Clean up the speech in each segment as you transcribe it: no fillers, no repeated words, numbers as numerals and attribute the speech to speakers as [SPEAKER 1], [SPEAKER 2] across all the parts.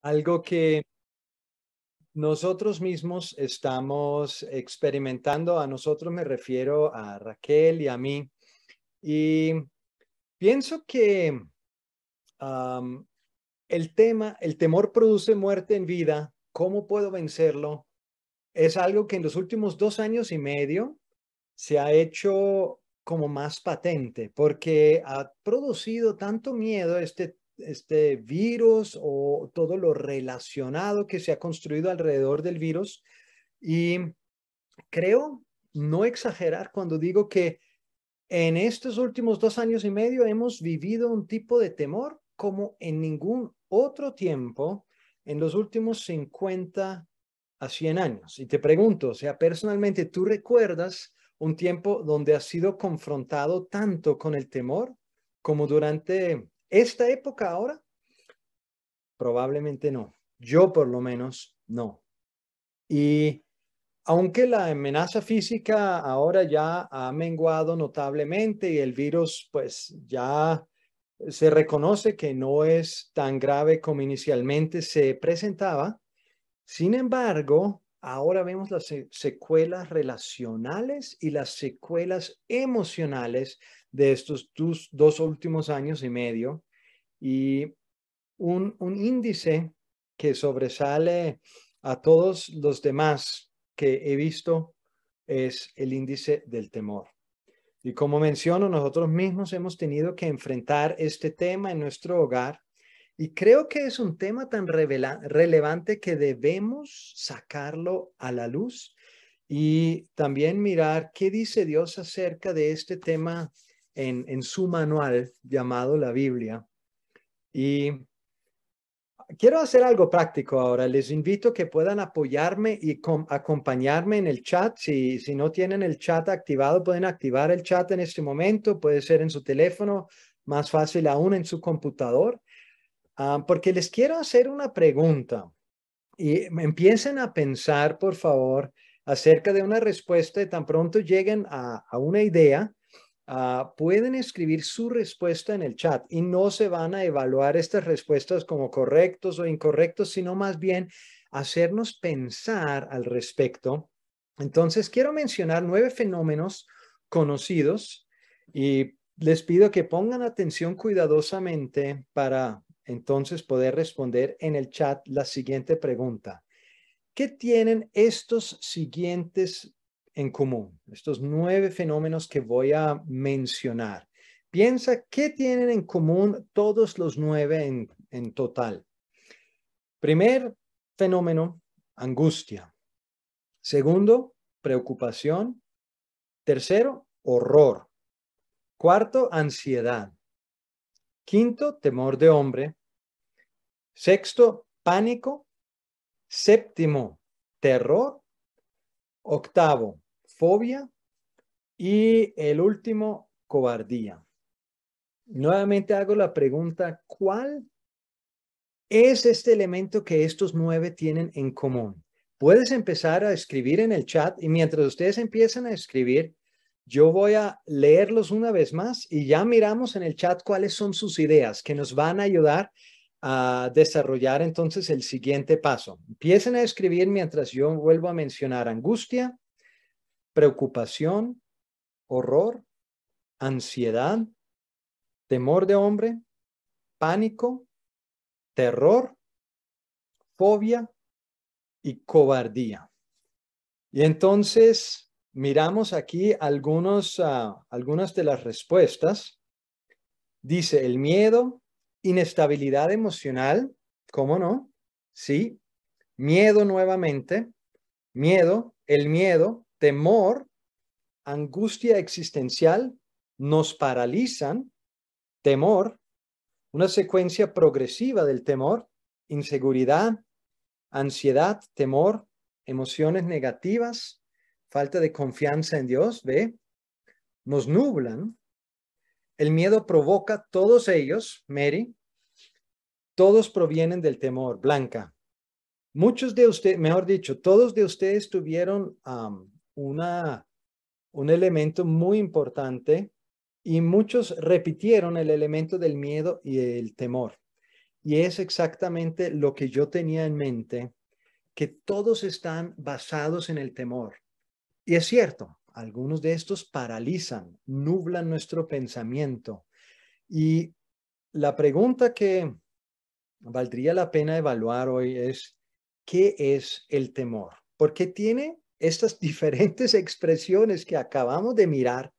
[SPEAKER 1] Algo que nosotros mismos estamos experimentando, a nosotros me refiero a Raquel y a mí, y pienso que am, el temor produce muerte en vida. ¿Cómo puedo vencerlo? Es algo que en los últimos 2 años y medio se ha hecho como más patente, porque ha producido tanto miedo este virus o todo lo relacionado que se ha construido alrededor del virus. Y creo no exagerar cuando digo que en estos últimos 2 años y medio hemos vivido un tipo de temor como en ningún otro tiempo en los últimos 50 a 100 años. Y te pregunto, o sea, personalmente, ¿tú recuerdas un tiempo donde has sido confrontado tanto con el temor como durante esta época ahora? Probablemente no. Yo por lo menos no. Y aunque la amenaza física ahora ya ha menguado notablemente y el virus pues ya se reconoce que no es tan grave como inicialmente se presentaba, sin embargo, ahora vemos las secuelas relacionales y las secuelas emocionales de estos 2 últimos años y medio, y un índice que sobresale a todos los demás que he visto es el índice del temor. Y como menciono, nosotros mismos hemos tenido que enfrentar este tema en nuestro hogar, y creo que es un tema tan relevante que debemos sacarlo a la luz y también mirar qué dice Dios acerca de este tema en su manual llamado la Biblia. Y quiero hacer algo práctico ahora. Les invito a que puedan apoyarme y acompañarme en el chat. Si no tienen el chat activado, pueden activar el chat en este momento. Puede ser en su teléfono, más fácil aún en su computador. Porque les quiero hacer una pregunta y empiecen a pensar, por favor, acerca de una respuesta y tan pronto lleguen a una idea. Pueden escribir su respuesta en el chat y no se van a evaluar estas respuestas como correctos o incorrectos, sino más bien hacernos pensar al respecto. Entonces, quiero mencionar 9 fenómenos conocidos y les pido que pongan atención cuidadosamente para entonces poder responder en el chat la siguiente pregunta. ¿Qué tienen estos siguientes en común? Estos 9 fenómenos que voy a mencionar. Piensa, ¿qué tienen en común todos los 9 en total? Primer fenómeno, angustia. Segundo, preocupación. Tercero, horror. Cuarto, ansiedad. Quinto, temor de hombre. Sexto, pánico. Séptimo, terror. Octavo, fobia. Y el último, cobardía. Nuevamente hago la pregunta, ¿cuál es este elemento que estos 9 tienen en común? Puedes empezar a escribir en el chat y mientras ustedes empiezan a escribir, yo voy a leerlos una vez más y ya miramos en el chat cuáles son sus ideas que nos van a ayudar a desarrollar entonces el siguiente paso. Empiecen a escribir mientras yo vuelvo a mencionar angustia, preocupación, horror, ansiedad, temor de hombre, pánico, terror, fobia y cobardía. Y entonces miramos aquí algunas de las respuestas. Dice el miedo, inestabilidad emocional, ¿cómo no? Sí, miedo nuevamente, miedo, el miedo, temor, angustia existencial, nos paralizan, temor, una secuencia progresiva del temor, inseguridad, ansiedad, temor, emociones negativas, falta de confianza en Dios, ¿ve? Nos nublan. El miedo provoca todos ellos, Mary, todos provienen del temor, Blanca. Muchos de ustedes, mejor dicho, todos de ustedes tuvieron un elemento muy importante y muchos repitieron el elemento del miedo y el temor. Y es exactamente lo que yo tenía en mente, que todos están basados en el temor. Y es cierto, algunos de estos paralizan, nublan nuestro pensamiento. Y la pregunta que valdría la pena evaluar hoy es, ¿qué es el temor? Porque tiene estas diferentes expresiones que acabamos de mirar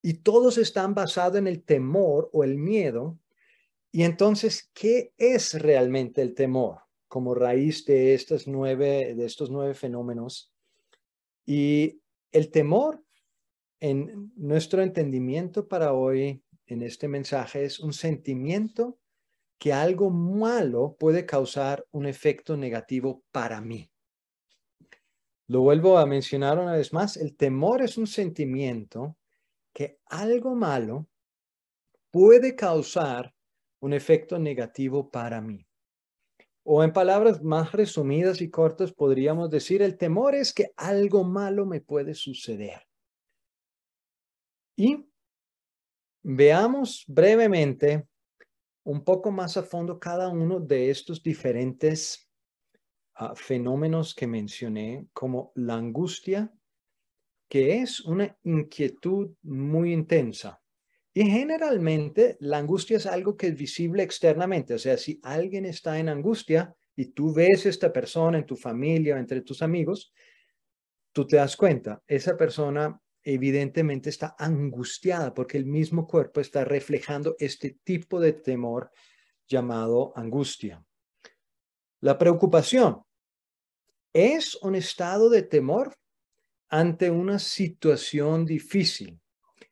[SPEAKER 1] y todos están basados en el temor o el miedo. Y entonces, ¿qué es realmente el temor como raíz de estos nueve fenómenos? Y el temor, en nuestro entendimiento para hoy, en este mensaje, es un sentimiento que algo malo puede causar un efecto negativo para mí. Lo vuelvo a mencionar una vez más, el temor es un sentimiento que algo malo puede causar un efecto negativo para mí. O en palabras más resumidas y cortas, podríamos decir, el temor es que algo malo me puede suceder. Y veamos brevemente un poco más a fondo cada uno de estos diferentes fenómenos que mencioné, como la angustia, que es una inquietud muy intensa. Y generalmente la angustia es algo que es visible externamente. O sea, si alguien está en angustia y tú ves a esta persona en tu familia o entre tus amigos, tú te das cuenta, esa persona evidentemente está angustiada porque el mismo cuerpo está reflejando este tipo de temor llamado angustia. La preocupación es un estado de temor ante una situación difícil.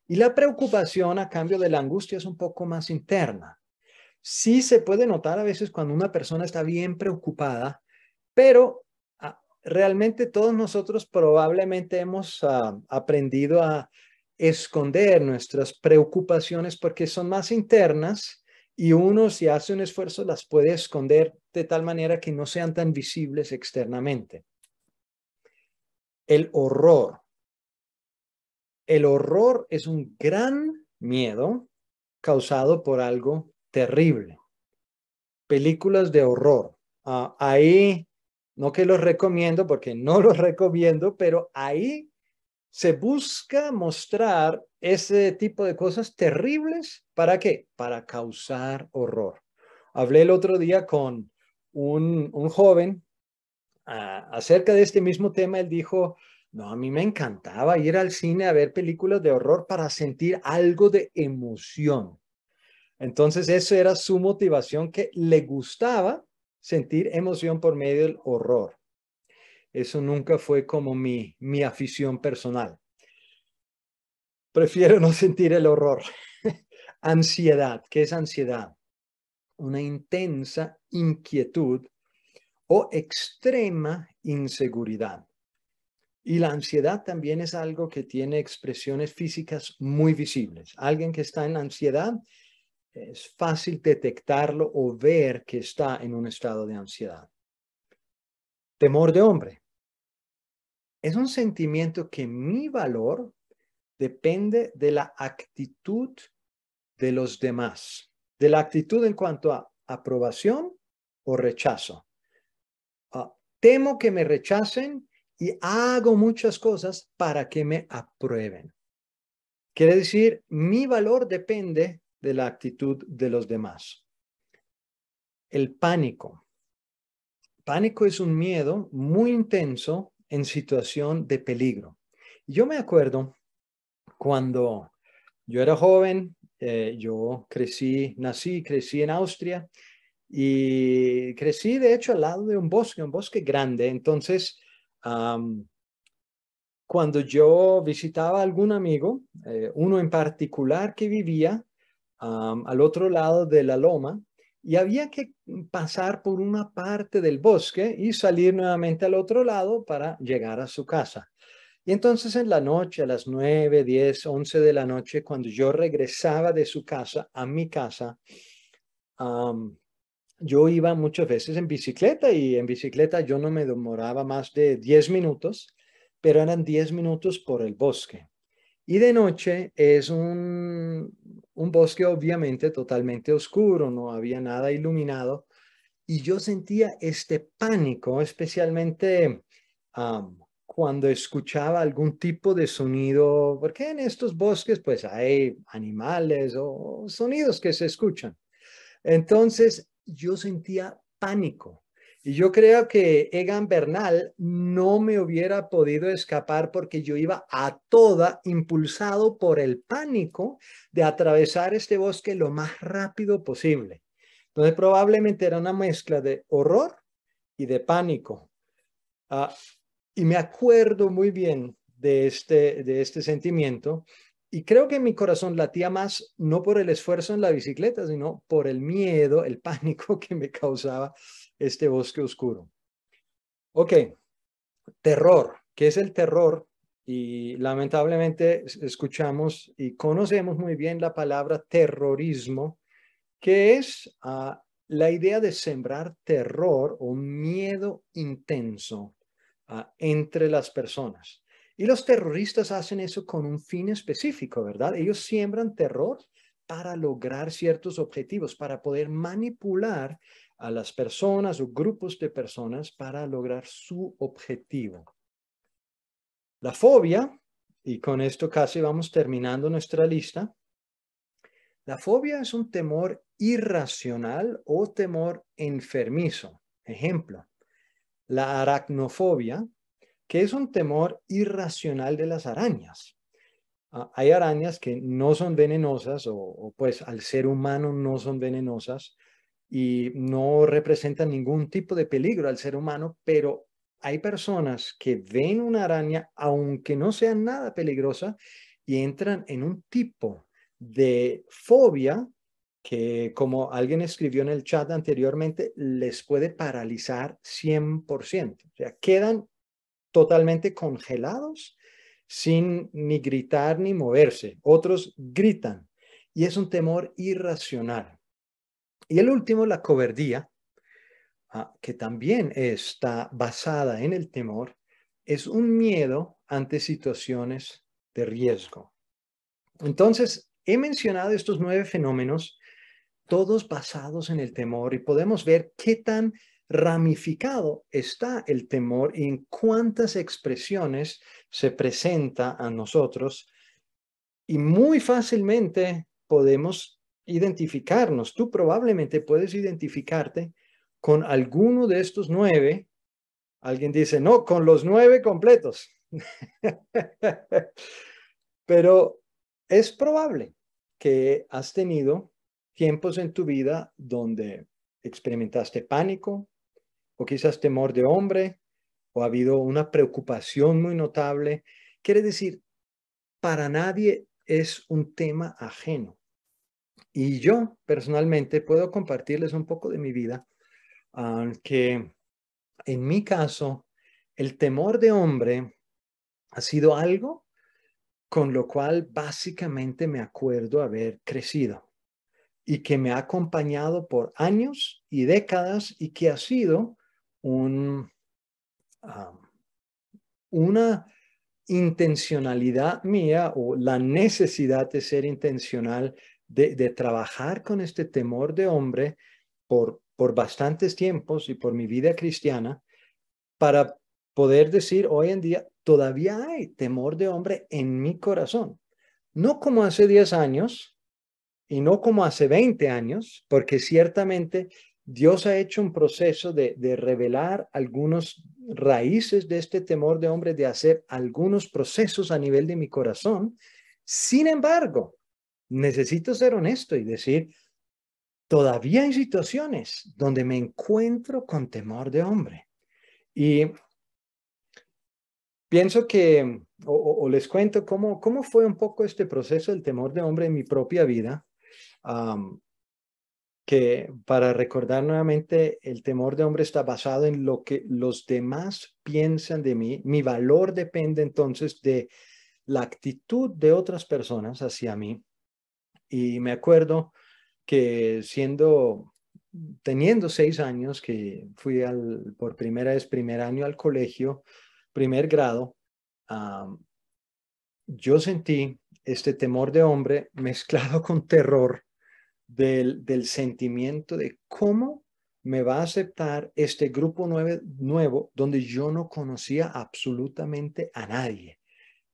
[SPEAKER 1] Y la preocupación a cambio de la angustia es un poco más interna. Sí se puede notar a veces cuando una persona está bien preocupada, pero realmente todos nosotros probablemente hemos aprendido a esconder nuestras preocupaciones porque son más internas y uno si hace un esfuerzo las puede esconder de tal manera que no sean tan visibles externamente. El horror. El horror es un gran miedo causado por algo terrible. Películas de horror. Ahí, no que los recomiendo porque no los recomiendo, pero ahí se busca mostrar ese tipo de cosas terribles. ¿Para qué? Para causar horror. Hablé el otro día con un joven acerca de este mismo tema. Él dijo, no, a mí me encantaba ir al cine a ver películas de horror para sentir algo de emoción. Entonces, eso era su motivación, que le gustaba sentir emoción por medio del horror. Eso nunca fue como mi afición personal. Prefiero no sentir el horror. Ansiedad. ¿Qué es ansiedad? Una intensa inquietud o extrema inseguridad. Y la ansiedad también es algo que tiene expresiones físicas muy visibles. Alguien que está en ansiedad, es fácil detectarlo o ver que está en un estado de ansiedad. Temor de hombre. Es un sentimiento que mi valor depende de la actitud de los demás, de la actitud en cuanto a aprobación o rechazo. Temo que me rechacen y hago muchas cosas para que me aprueben. Quiere decir, mi valor depende de la actitud de los demás. El pánico. Pánico es un miedo muy intenso en situación de peligro. Yo me acuerdo cuando yo era joven, yo crecí en Austria y crecí de hecho al lado de un bosque grande. Entonces, cuando yo visitaba a algún amigo, uno en particular que vivía al otro lado de la loma, y había que pasar por una parte del bosque y salir nuevamente al otro lado para llegar a su casa. Y entonces en la noche, a las 9, 10, 11 de la noche, cuando yo regresaba de su casa a mi casa, yo iba muchas veces en bicicleta y en bicicleta yo no me demoraba más de 10 minutos, pero eran 10 minutos por el bosque. Y de noche es un bosque obviamente totalmente oscuro, no había nada iluminado y yo sentía este pánico, especialmente cuando escuchaba algún tipo de sonido, porque en estos bosques pues hay animales o sonidos que se escuchan. Entonces yo sentía pánico. Y yo creo que Egan Bernal no me hubiera podido escapar porque yo iba a toda impulsado por el pánico de atravesar este bosque lo más rápido posible. Entonces probablemente era una mezcla de horror y de pánico. Ah, y me acuerdo muy bien de este sentimiento y creo que mi corazón latía más no por el esfuerzo en la bicicleta, sino por el miedo, el pánico que me causaba este bosque oscuro. Ok, terror. ¿Qué es el terror? Y lamentablemente escuchamos y conocemos muy bien la palabra terrorismo, que es la idea de sembrar terror o miedo intenso entre las personas. Y los terroristas hacen eso con un fin específico, ¿verdad? Ellos siembran terror para lograr ciertos objetivos, para poder manipular a las personas o grupos de personas para lograr su objetivo. La fobia, y con esto casi vamos terminando nuestra lista, la fobia es un temor irracional o temor enfermizo. Ejemplo, la aracnofobia, que es un temor irracional de las arañas. Hay arañas que no son venenosas o pues al ser humano no son venenosas y no representan ningún tipo de peligro al ser humano, pero hay personas que ven una araña, aunque no sea nada peligrosa, y entran en un tipo de fobia que, como alguien escribió en el chat anteriormente, les puede paralizar 100%. O sea, quedan totalmente congelados sin ni gritar ni moverse. Otros gritan y es un temor irracional. Y el último, la cobardía, que también está basada en el temor, es un miedo ante situaciones de riesgo. Entonces, he mencionado estos 9 fenómenos, todos basados en el temor, y podemos ver qué tan ramificado está el temor y en cuántas expresiones se presenta a nosotros. Y muy fácilmente podemos identificarnos. Tú probablemente puedes identificarte con alguno de estos 9. Alguien dice, no, con los 9 completos. Pero es probable que has tenido tiempos en tu vida donde experimentaste pánico o quizás temor de hombre o ha habido una preocupación muy notable. Quiere decir, para nadie es un tema ajeno. Y yo personalmente puedo compartirles un poco de mi vida, que en mi caso, el temor de hombre ha sido algo con lo cual básicamente me acuerdo haber crecido y que me ha acompañado por años y décadas y que ha sido un, um, una intencionalidad mía o la necesidad de ser intencional, de trabajar con este temor de hombre por bastantes tiempos y por mi vida cristiana para poder decir hoy en día, todavía hay temor de hombre en mi corazón. No como hace 10 años y no como hace 20 años, porque ciertamente Dios ha hecho un proceso de revelar algunos raíces de este temor de hombre, de hacer algunos procesos a nivel de mi corazón. Sin embargo, necesito ser honesto y decir, todavía hay situaciones donde me encuentro con temor de hombre. Y pienso que, o les cuento cómo fue un poco este proceso del temor de hombre en mi propia vida, que para recordar nuevamente, el temor de hombre está basado en lo que los demás piensan de mí. Mi valor depende entonces de la actitud de otras personas hacia mí. Y me acuerdo que teniendo 6 años, que fui por primera vez, primer año al colegio, primer grado, yo sentí este temor de hombre mezclado con terror del sentimiento de cómo me va a aceptar este grupo nuevo donde yo no conocía absolutamente a nadie.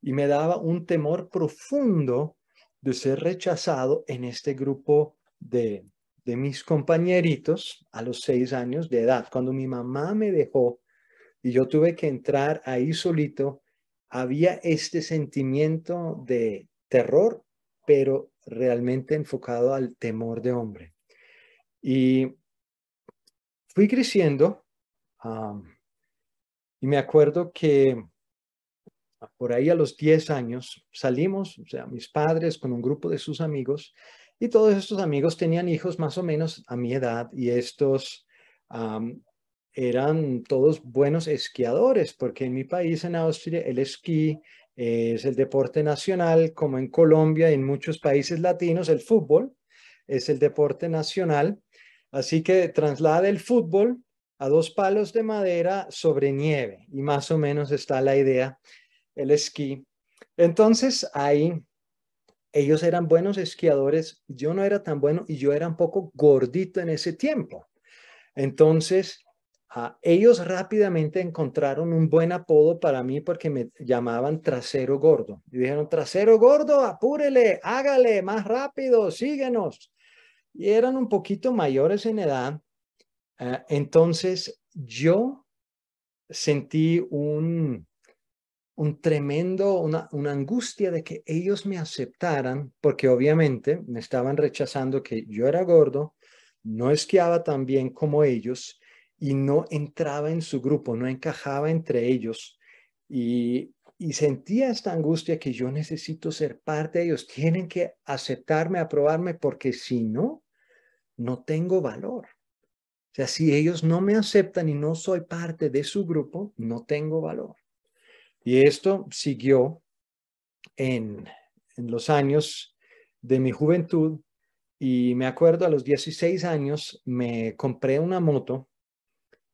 [SPEAKER 1] Y me daba un temor profundo de ser rechazado en este grupo de mis compañeritos a los 6 años de edad. Cuando mi mamá me dejó y yo tuve que entrar ahí solito, había este sentimiento de terror, pero realmente enfocado al temor de hombre. Y fui creciendo, um, y me acuerdo que por ahí a los 10 años salimos, o sea, mis padres con un grupo de sus amigos, y todos estos amigos tenían hijos más o menos a mi edad, y estos um, eran todos buenos esquiadores, porque en mi país, en Austria, el esquí es el deporte nacional, como en Colombia y en muchos países latinos, el fútbol es el deporte nacional. Así que traslada el fútbol a 2 palos de madera sobre nieve, y más o menos está la idea, el esquí. Entonces ahí ellos eran buenos esquiadores, yo no era tan bueno y yo era un poco gordito en ese tiempo. Entonces ellos rápidamente encontraron un buen apodo para mí porque me llamaban trasero gordo. Y dijeron, trasero gordo, apúrele, hágale más rápido, síguenos. Y eran un poquito mayores en edad. Entonces yo sentí un tremendo, una angustia de que ellos me aceptaran, porque obviamente me estaban rechazando que yo era gordo, no esquiaba tan bien como ellos y no entraba en su grupo, no encajaba entre ellos. Y sentía esta angustia que yo necesito ser parte de ellos, tienen que aceptarme, aprobarme, porque si no, no tengo valor. O sea, si ellos no me aceptan y no soy parte de su grupo, no tengo valor. Y esto siguió en los años de mi juventud, y me acuerdo a los 16 años me compré una moto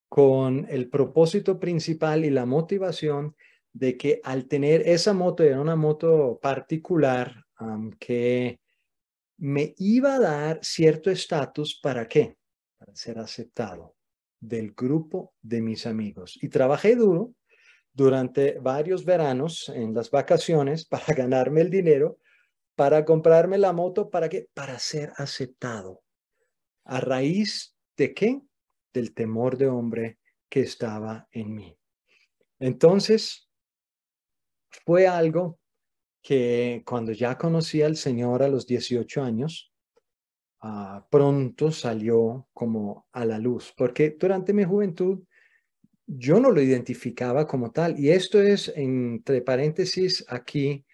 [SPEAKER 1] con el propósito principal y la motivación de que al tener esa moto, era una moto particular, que me iba a dar cierto estatus. ¿Para qué? Para ser aceptado del grupo de mis amigos. Y trabajé duro durante varios veranos en las vacaciones para ganarme el dinero, para comprarme la moto. ¿Para qué? Para ser aceptado. ¿A raíz de qué? Del temor de hombre que estaba en mí. Entonces, fue algo que cuando ya conocí al Señor a los 18 años, pronto salió como a la luz, porque durante mi juventud yo no lo identificaba como tal. Y esto es, entre paréntesis, aquí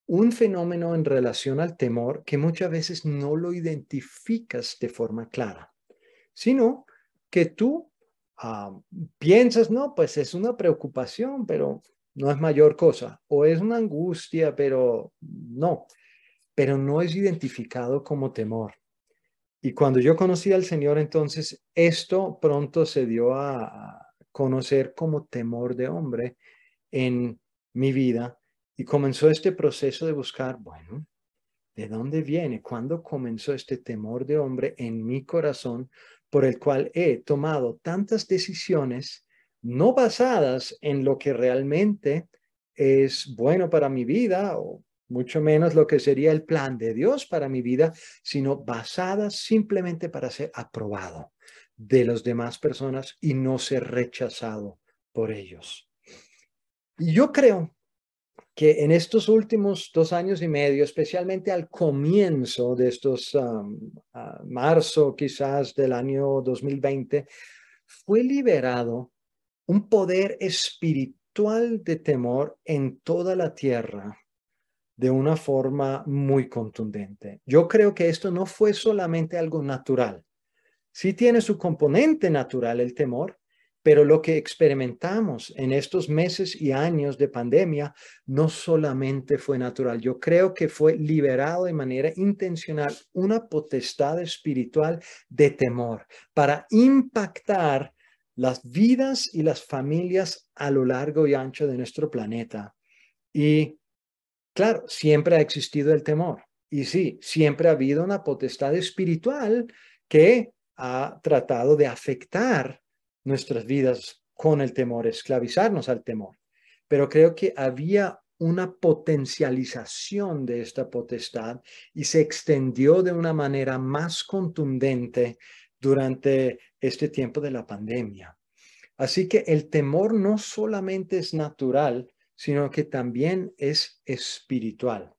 [SPEAKER 1] un fenómeno en relación al temor que muchas veces no lo identificas de forma clara, sino que tú uh, piensas, no, pues es una preocupación, pero no es mayor cosa, o es una angustia, pero no es identificado como temor. Y cuando yo conocí al Señor, entonces esto pronto se dio a conocer como temor de hombre en mi vida, y comenzó este proceso de buscar, bueno, ¿de dónde viene? ¿Cuándo comenzó este temor de hombre en mi corazón, por el cual he tomado tantas decisiones no basadas en lo que realmente es bueno para mi vida, o mucho menos lo que sería el plan de Dios para mi vida, sino basadas simplemente para ser aprobado de las demás personas y no ser rechazado por ellos? Y yo creo que en estos últimos 2 años y medio, especialmente al comienzo de estos marzo quizás del año 2020, fue liberado un poder espiritual de temor en toda la tierra de una forma muy contundente. Yo creo que esto no fue solamente algo natural. Sí tiene su componente natural el temor, pero lo que experimentamos en estos meses y años de pandemia no solamente fue natural. Yo creo que fue liberado de manera intencional una potestad espiritual de temor para impactar las vidas y las familias a lo largo y ancho de nuestro planeta. Y Claro, siempre ha existido el temor. Y sí, siempre ha habido una potestad espiritual que ha tratado de afectar nuestras vidas con el temor, esclavizarnos al temor. Pero creo que había una potencialización de esta potestad y se extendió de una manera más contundente durante este tiempo de la pandemia. Así que el temor no solamente es natural, sino que también es espiritual.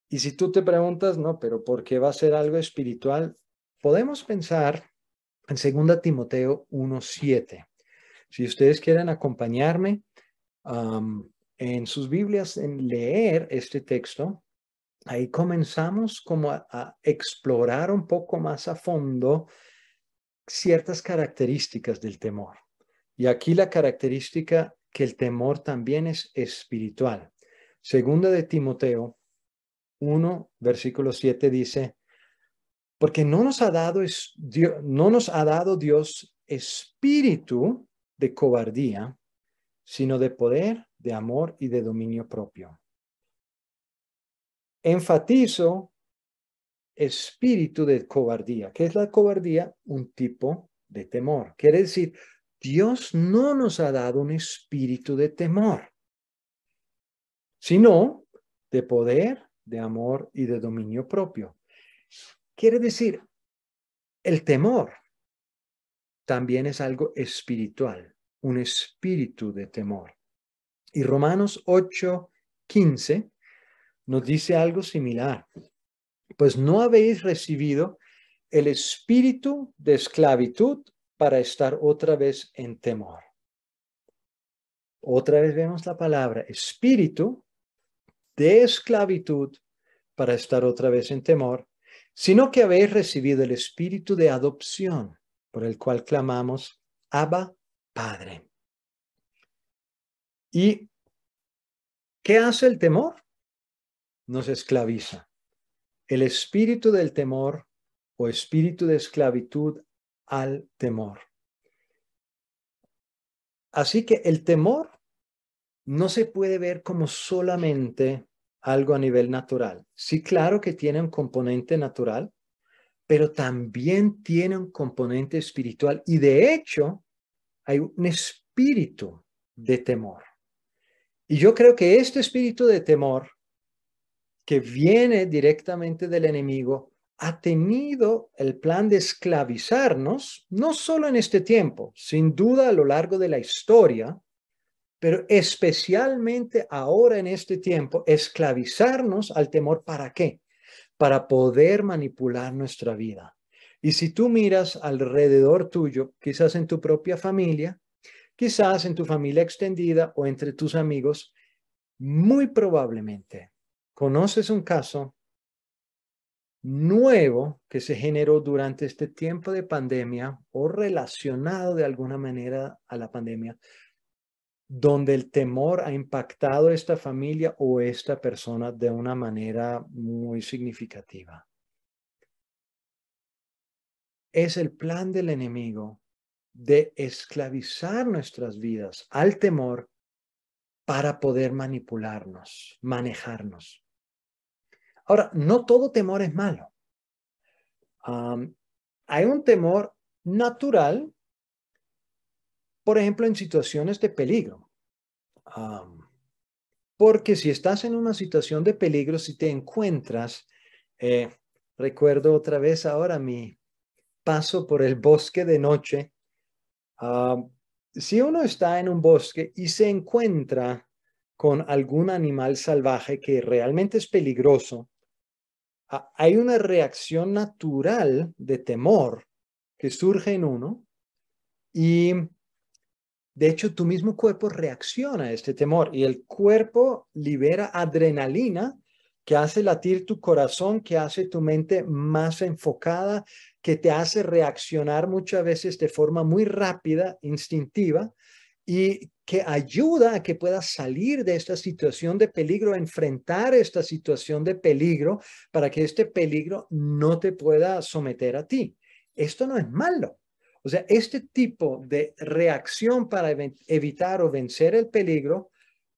[SPEAKER 1] Y si tú te preguntas, no, pero ¿por qué va a ser algo espiritual? Podemos pensar en 2 Timoteo 1:7. Si ustedes quieren acompañarme en sus Biblias en leer este texto, ahí comenzamos como a explorar un poco más a fondo ciertas características del temor. Y aquí la característica que el temor también es espiritual. 2 Timoteo 1, versículo 7 dice, porque no nos ha dado Dios espíritu de cobardía, sino de poder, de amor y de dominio propio. Enfatizo espíritu de cobardía. ¿Qué es la cobardía? Un tipo de temor. Quiere decir, Dios no nos ha dado un espíritu de temor, sino de poder, de amor y de dominio propio. Quiere decir, el temor también es algo espiritual, un espíritu de temor. Y Romanos 8:15 nos dice algo similar. Pues no habéis recibido el espíritu de esclavitud para estar otra vez en temor. Otra vez vemos la palabra espíritu de esclavitud para estar otra vez en temor, sino que habéis recibido el espíritu de adopción, por el cual clamamos, Abba, Padre. ¿Y qué hace el temor? Nos esclaviza. El espíritu del temor o espíritu de esclavitud al temor. Así que el temor no se puede ver como solamente algo a nivel natural. Sí, claro que tiene un componente natural, pero también tiene un componente espiritual y de hecho hay un espíritu de temor. Y yo creo que este espíritu de temor que viene directamente del enemigo ha tenido el plan de esclavizarnos, no solo en este tiempo, sin duda a lo largo de la historia, pero especialmente ahora en este tiempo, esclavizarnos al temor. ¿Para qué? Para poder manipular nuestra vida. Y si tú miras alrededor tuyo, quizás en tu propia familia, quizás en tu familia extendida o entre tus amigos, muy probablemente conoces un caso nuevo que se generó durante este tiempo de pandemia o relacionado de alguna manera a la pandemia, donde el temor ha impactado a esta familia o esta persona de una manera muy significativa. Es el plan del enemigo de esclavizar nuestras vidas al temor para poder manipularnos, manejarnos. Ahora, no todo temor es malo. Hay un temor natural, por ejemplo, en situaciones de peligro. Porque si estás en una situación de peligro, si te encuentras, recuerdo otra vez ahora mi paso por el bosque de noche. Si uno está en un bosque y se encuentra con algún animal salvaje que realmente es peligroso, hay una reacción natural de temor que surge en uno y de hecho tu mismo cuerpo reacciona a este temor y el cuerpo libera adrenalina que hace latir tu corazón, que hace tu mente más enfocada, que te hace reaccionar muchas veces de forma muy rápida, instintiva, y que ayuda a que puedas salir de esta situación de peligro, enfrentar esta situación de peligro para que este peligro no te pueda someter a ti. Esto no es malo. O sea, este tipo de reacción para evitar o vencer el peligro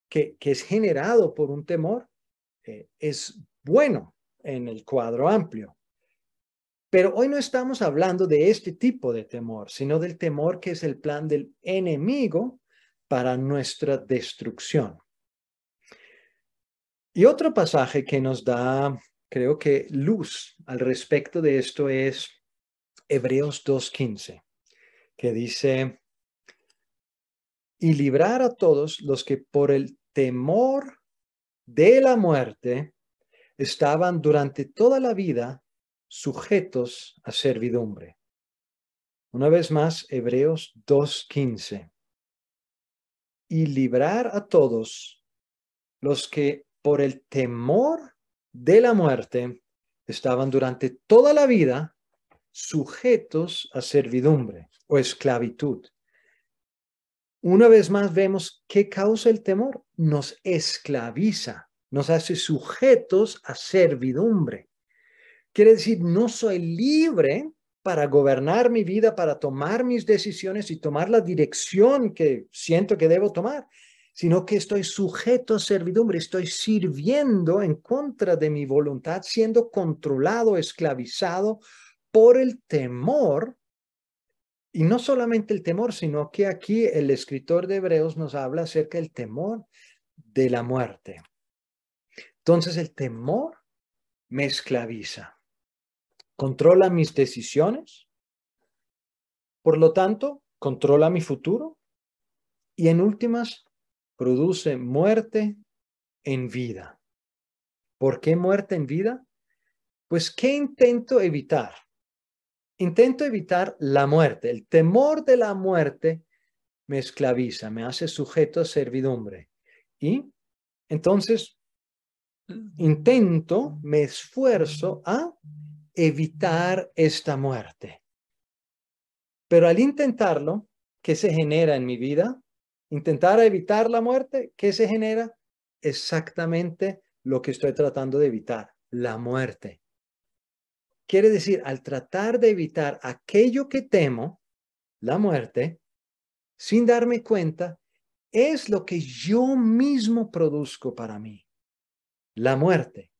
[SPEAKER 1] que es generado por un temor es bueno en el cuadro amplio. Pero hoy no estamos hablando de este tipo de temor, sino del temor que es el plan del enemigo para nuestra destrucción. Y otro pasaje que nos da, creo que, luz al respecto de esto es Hebreos 2:15, que dice, y librar a todos los que por el temor de la muerte estaban durante toda la vida sujetos a servidumbre. Una vez más, Hebreos 2:15. Y librar a todos los que por el temor de la muerte estaban durante toda la vida sujetos a servidumbre o esclavitud. Una vez más vemos qué causa el temor. Nos esclaviza, nos hace sujetos a servidumbre. Quiere decir, no soy libre para gobernar mi vida, para tomar mis decisiones y tomar la dirección que siento que debo tomar, sino que estoy sujeto a servidumbre, estoy sirviendo en contra de mi voluntad, siendo controlado, esclavizado por el temor. Y no solamente el temor, sino que aquí el escritor de Hebreos nos habla acerca del temor de la muerte. Entonces el temor me esclaviza, controla mis decisiones, por lo tanto, controla mi futuro y en últimas produce muerte en vida. ¿Por qué muerte en vida? Pues, ¿qué intento evitar? Intento evitar la muerte. El temor de la muerte me esclaviza, me hace sujeto a servidumbre. Y entonces intento, me esfuerzo a evitar esta muerte. Pero al intentarlo, ¿qué se genera en mi vida? Intentar evitar la muerte, ¿qué se genera? Exactamente lo que estoy tratando de evitar, la muerte. Quiere decir, al tratar de evitar aquello que temo, la muerte, sin darme cuenta, es lo que yo mismo produzco para mí, la muerte.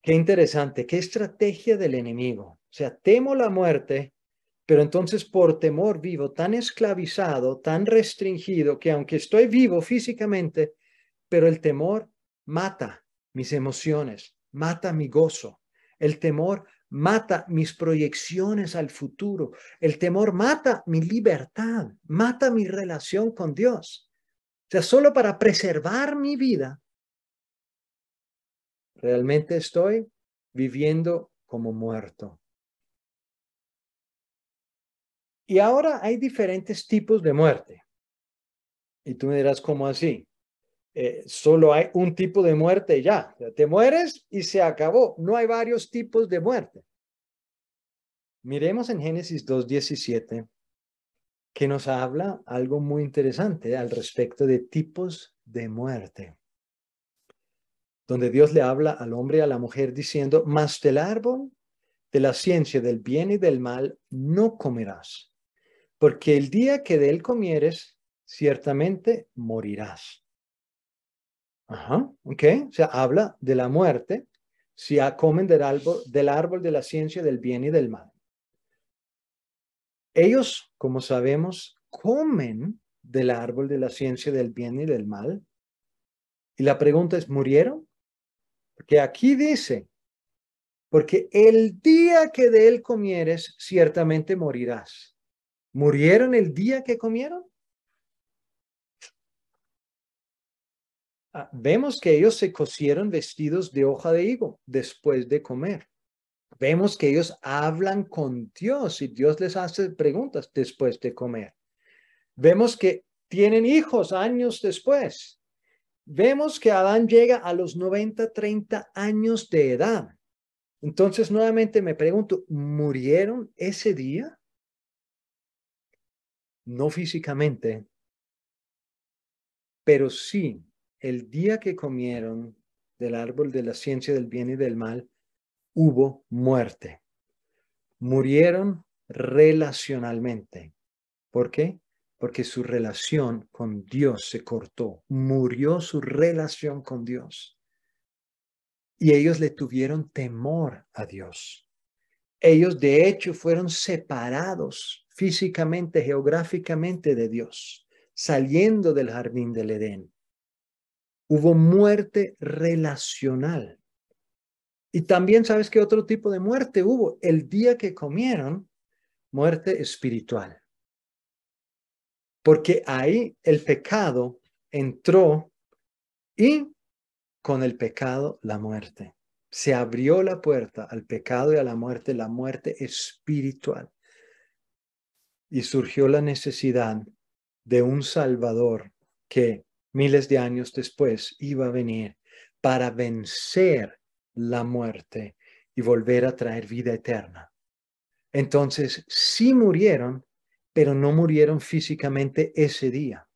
[SPEAKER 1] Qué interesante, qué estrategia del enemigo. O sea, temo la muerte, pero entonces por temor vivo tan esclavizado, tan restringido, que aunque estoy vivo físicamente, pero el temor mata mis emociones, mata mi gozo. El temor mata mis proyecciones al futuro. El temor mata mi libertad, mata mi relación con Dios. O sea, solo para preservar mi vida, realmente estoy viviendo como muerto. Y ahora hay diferentes tipos de muerte. Y tú me dirás, ¿cómo así? Solo hay un tipo de muerte ya. O sea, te mueres y se acabó. No hay varios tipos de muerte. Miremos en Génesis 2:17, que nos habla algo muy interesante al respecto de tipos de muerte. Donde Dios le habla al hombre y a la mujer diciendo, mas del árbol de la ciencia del bien y del mal no comerás, porque el día que de él comieres, ciertamente morirás. Ajá, ok. O sea, habla de la muerte si comen del árbol de la ciencia del bien y del mal. Ellos, como sabemos, comen del árbol de la ciencia del bien y del mal. Y la pregunta es, ¿murieron? Porque aquí dice, porque el día que de él comieres, ciertamente morirás. ¿Murieron el día que comieron? Vemos que ellos se cosieron vestidos de hoja de higo después de comer. Vemos que ellos hablan con Dios y Dios les hace preguntas después de comer. Vemos que tienen hijos años después. Vemos que Adán llega a los 30 años de edad. Entonces, nuevamente me pregunto, ¿murieron ese día? No físicamente, pero sí el día que comieron del árbol de la ciencia del bien y del mal, hubo muerte. Murieron relacionalmente. ¿Por qué? porque su relación con Dios se cortó, murió su relación con Dios. Y ellos le tuvieron temor a Dios. Ellos de hecho fueron separados físicamente, geográficamente de Dios, saliendo del jardín del Edén. Hubo muerte relacional. Y también, ¿sabes qué otro tipo de muerte hubo? El día que comieron, muerte espiritual. Porque ahí el pecado entró y con el pecado la muerte. Se abrió la puerta al pecado y a la muerte espiritual. Y surgió la necesidad de un Salvador que miles de años después iba a venir para vencer la muerte y volver a traer vida eterna. Entonces, sí murieron, pero no murieron físicamente ese día.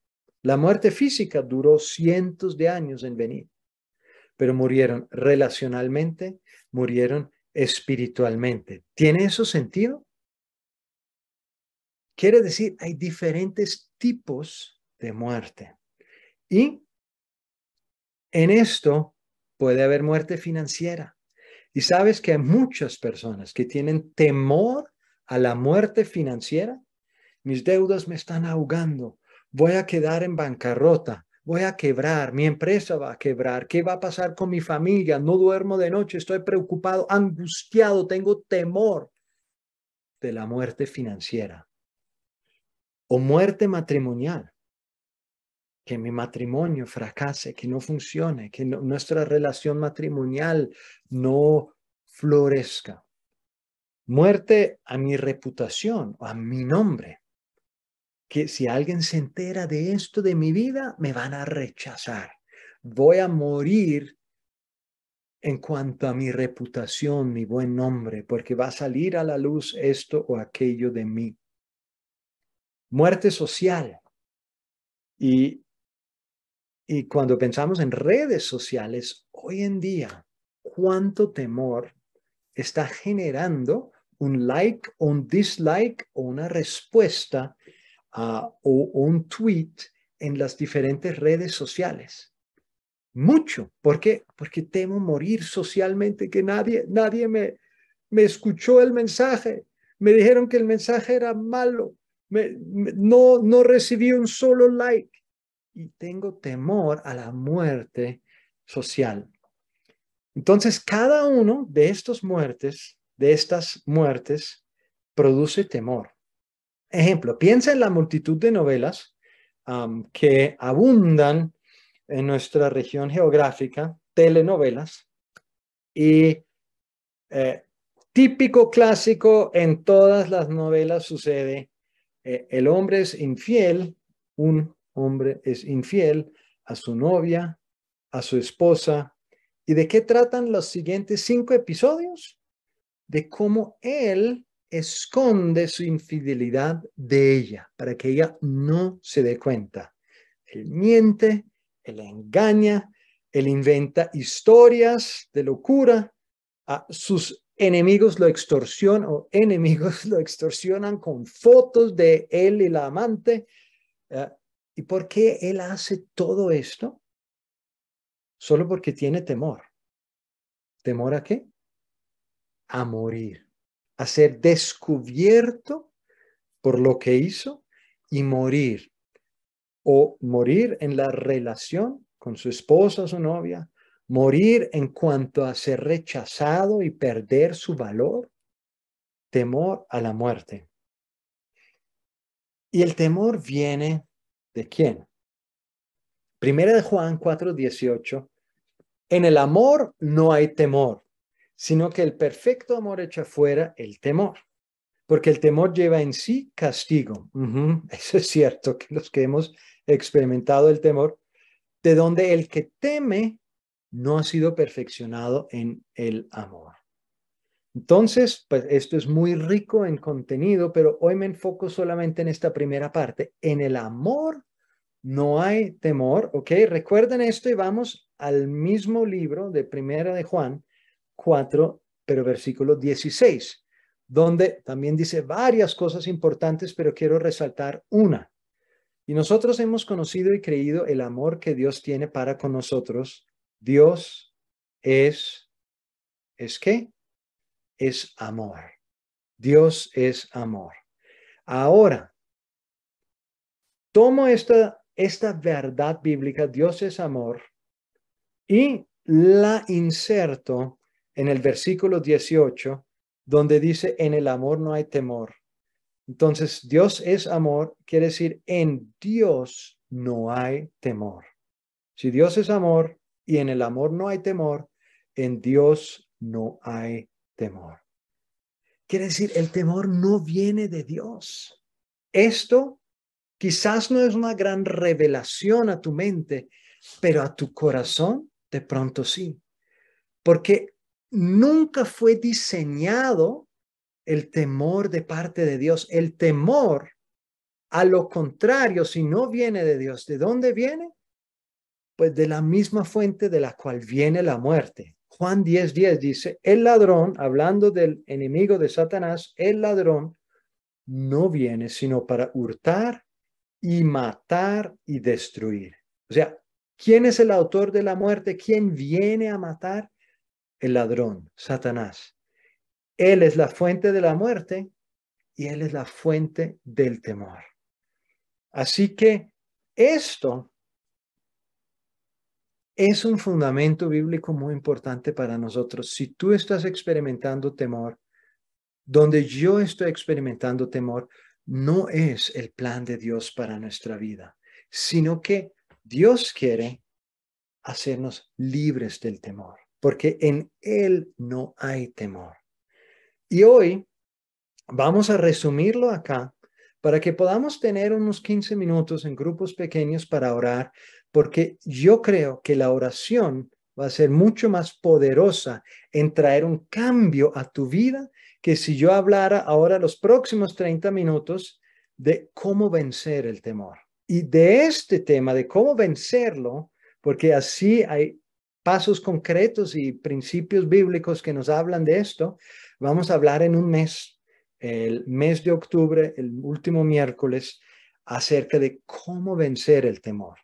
[SPEAKER 1] La muerte física duró cientos de años en venir, pero murieron relacionalmente, murieron espiritualmente. ¿Tiene eso sentido? Quiere decir, hay diferentes tipos de muerte. Y en esto puede haber muerte financiera. Y sabes que hay muchas personas que tienen temor a la muerte financiera. Mis deudas me están ahogando. Voy a quedar en bancarrota. Voy a quebrar. Mi empresa va a quebrar. ¿Qué va a pasar con mi familia? No duermo de noche. Estoy preocupado, angustiado. Tengo temor de la muerte financiera. O muerte matrimonial. Que mi matrimonio fracase, que no funcione, que nuestra relación matrimonial no florezca. Muerte a mi reputación, a mi nombre. Que si alguien se entera de esto de mi vida, me van a rechazar. Voy a morir en cuanto a mi reputación, mi buen nombre, porque va a salir a la luz esto o aquello de mí. Muerte social. Y cuando pensamos en redes sociales, hoy en día, ¿cuánto temor está generando un like o un dislike o una respuesta o un tweet en las diferentes redes sociales? Mucho. ¿Por qué? Porque temo morir socialmente, que nadie me escuchó el mensaje. Me dijeron que el mensaje era malo. No recibí un solo like. Y tengo temor a la muerte social. Entonces, cada uno de estas muertes, produce temor. Ejemplo, piensa en la multitud de novelas que abundan en nuestra región geográfica, telenovelas, y típico clásico en todas las novelas sucede, el hombre es infiel, un hombre es infiel a su novia, a su esposa. ¿Y de qué tratan los siguientes 5 episodios? De cómo él esconde su infidelidad de ella para que ella no se dé cuenta. Él miente, él engaña, él inventa historias de locura. A sus enemigos lo extorsionan con fotos de él y la amante. ¿Y por qué él hace todo esto? Solo porque tiene temor. ¿Temor a qué? A morir, a ser descubierto por lo que hizo y morir. O morir en la relación con su esposa o su novia, morir en cuanto a ser rechazado y perder su valor, temor a la muerte. Y el temor viene ¿de quién? Primera de Juan 4:18. En el amor no hay temor, sino que el perfecto amor echa fuera el temor, porque el temor lleva en sí castigo. Eso es cierto, que los que hemos experimentado el temor, de donde el que teme no ha sido perfeccionado en el amor. Entonces, pues esto es muy rico en contenido, pero hoy me enfoco solamente en esta primera parte. En el amor no hay temor, ¿ok? Recuerden esto y vamos al mismo libro de Primera de Juan 4, pero versículo 16, donde también dice varias cosas importantes, pero quiero resaltar una. Y nosotros hemos conocido y creído el amor que Dios tiene para con nosotros. Dios ¿es qué? Es amor. Dios es amor. Ahora, tomo esta verdad bíblica, Dios es amor, y la inserto en el versículo 18, donde dice, en el amor no hay temor. Entonces, Dios es amor, quiere decir, en Dios no hay temor. Si Dios es amor y en el amor no hay temor, en Dios no hay temor. Quiere decir, el temor no viene de Dios. Esto quizás no es una gran revelación a tu mente, pero a tu corazón de pronto sí. Porque nunca fue diseñado el temor de parte de Dios. El temor, a lo contrario, si no viene de Dios, ¿de dónde viene? Pues de la misma fuente de la cual viene la muerte. Juan 10:10 dice, el ladrón, hablando del enemigo de Satanás, el ladrón no viene sino para hurtar y matar y destruir. O sea, ¿quién es el autor de la muerte? ¿Quién viene a matar? El ladrón, Satanás. Él es la fuente de la muerte y él es la fuente del temor. Así que esto es un fundamento bíblico muy importante para nosotros. Si tú estás experimentando temor, donde yo estoy experimentando temor, no es el plan de Dios para nuestra vida, sino que Dios quiere hacernos libres del temor, porque en Él no hay temor. Y hoy vamos a resumirlo acá para que podamos tener unos 15 minutos en grupos pequeños para orar, porque yo creo que la oración va a ser mucho más poderosa en traer un cambio a tu vida que si yo hablara ahora los próximos 30 minutos de cómo vencer el temor. Y de este tema, de cómo vencerlo, porque así hay pasos concretos y principios bíblicos que nos hablan de esto, vamos a hablar en un mes, el mes de octubre, el último miércoles, acerca de cómo vencer el temor.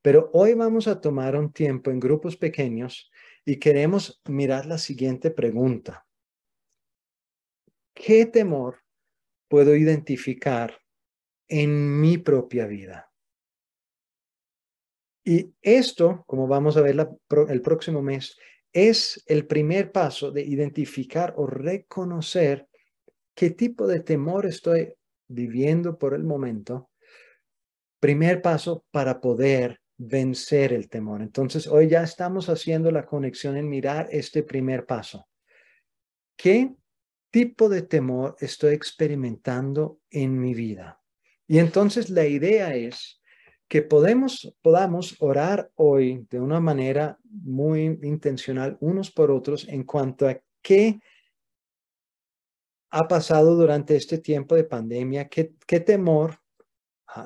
[SPEAKER 1] Pero hoy vamos a tomar un tiempo en grupos pequeños y queremos mirar la siguiente pregunta. ¿Qué temor puedo identificar en mi propia vida? Y esto, como vamos a ver el próximo mes, es el primer paso de identificar o reconocer qué tipo de temor estoy viviendo por el momento. Primer paso para poder vencer el temor. Entonces, hoy ya estamos haciendo la conexión en mirar este primer paso. ¿Qué tipo de temor estoy experimentando en mi vida? Y entonces la idea es que podamos orar hoy de una manera muy intencional unos por otros en cuanto a qué ha pasado durante este tiempo de pandemia, qué temor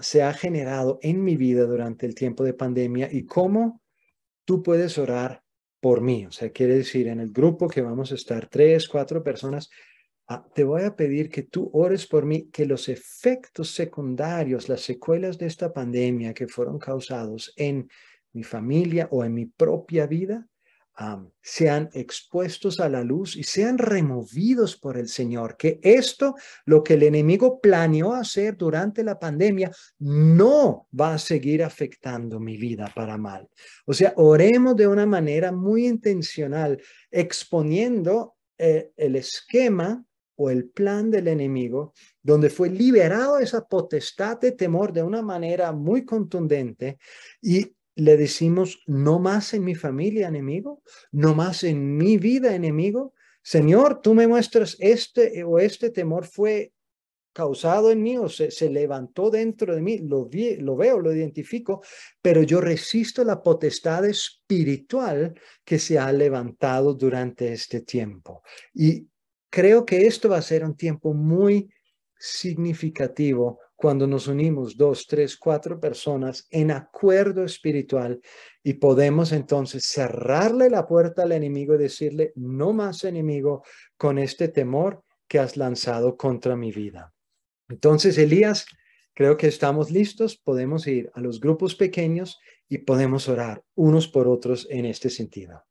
[SPEAKER 1] se ha generado en mi vida durante el tiempo de pandemia y cómo tú puedes orar por mí. O sea, quiere decir, en el grupo que vamos a estar 3, 4 personas, te voy a pedir que tú ores por mí, que los efectos secundarios, las secuelas de esta pandemia que fueron causados en mi familia o en mi propia vida, sean expuestos a la luz y sean removidos por el Señor. Que esto, lo que el enemigo planeó hacer durante la pandemia, no va a seguir afectando mi vida para mal. O sea, oremos de una manera muy intencional, exponiendo el esquema o el plan del enemigo, donde fue liberado esa potestad de temor de una manera muy contundente y le decimos, no más en mi familia, enemigo, no más en mi vida, enemigo. Señor, tú me muestras este temor fue causado en mí o se levantó dentro de mí, lo veo, lo identifico, pero yo resisto la potestad espiritual que se ha levantado durante este tiempo. Y creo que esto va a ser un tiempo muy significativo cuando nos unimos 2, 3, 4 personas en acuerdo espiritual y podemos entonces cerrarle la puerta al enemigo y decirle, no más enemigo con este temor que has lanzado contra mi vida. Entonces, Elías, Creo que estamos listos, podemos ir a los grupos pequeños y podemos orar unos por otros en este sentido.